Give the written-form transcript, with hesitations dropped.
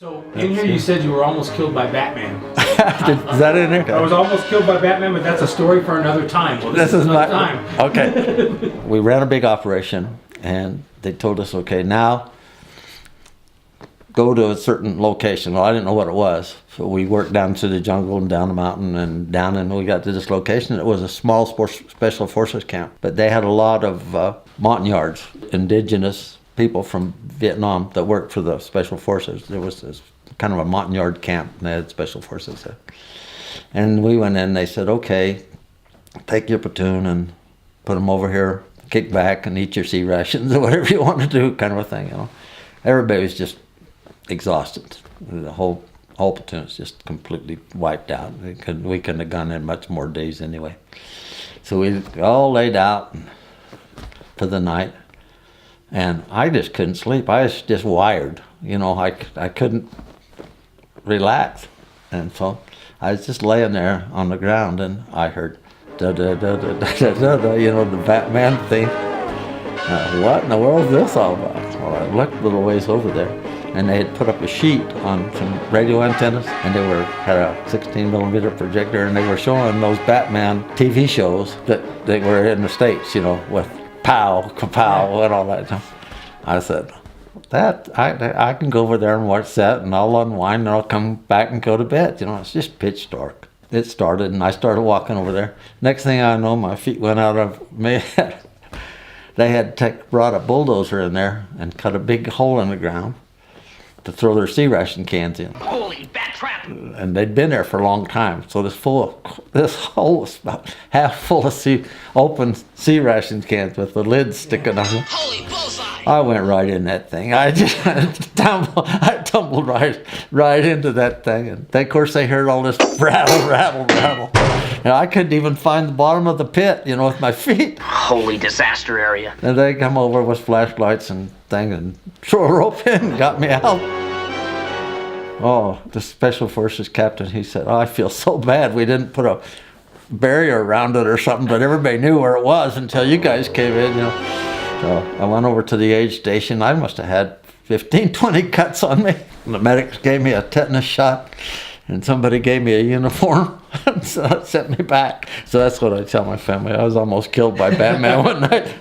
So in here you said you were almost killed by Batman. Is that in there? I was almost killed by Batman, but that's a story for another time. Well, this is another time. Okay. We ran a big operation, and they told us, okay, now go to a certain location. Well, I didn't know what it was, so we worked down to the jungle and down the mountain and down, and we got to this location. It was a small special forces camp, but they had a lot of Montagnards, indigenous people from Vietnam that worked for the special forces. There was this kind of a Montagnard camp, and they had special forces there. And we went in, they said, okay, take your platoon and put them over here, kick back and eat your sea rations or whatever you want to do, kind of a thing, you know. Everybody was just exhausted. The whole platoon was just completely wiped out. We couldn't have gone in much more days anyway. So we all laid out for the night. And I just couldn't sleep. I was just wired. You know, I couldn't relax. And so I was just laying there on the ground, and I heard da-da-da-da-da-da-da, you know, the Batman thing. What in the world is this all about? Well, I looked a little ways over there, and they had put up a sheet on some radio antennas, and they had a 16 millimeter projector, and they were showing those Batman TV shows that they were in the States, you know, with pow, kapow, and all that. I said, I can go over there and watch that, and I'll unwind, and I'll come back and go to bed. You know, it's just pitch dark. It started, and I started walking over there. Next thing I know, my feet went out of my head. They had brought a bulldozer in there and cut a big hole in the ground to throw their sea ration cans in. Holy bat trap! And they'd been there for a long time, so this hole was about half full of open sea ration cans with the lids sticking on them. Holy bullseye! I went right in that thing. I just tumbled right into that thing, and of course they heard all this rattle. And I couldn't even find the bottom of the pit, you know, with my feet. Holy disaster area! And they come over with flashlights and thing and throw a rope in and got me out. Oh, the special forces captain, he said, oh, I feel so bad we didn't put a barrier around it or something, but everybody knew where it was until you guys came in, you know. So I went over to the aid station. I must have had 15, 20 cuts on me. And the medics gave me a tetanus shot, and somebody gave me a uniform and sent me back. So that's what I tell my family. I was almost killed by Batman one night.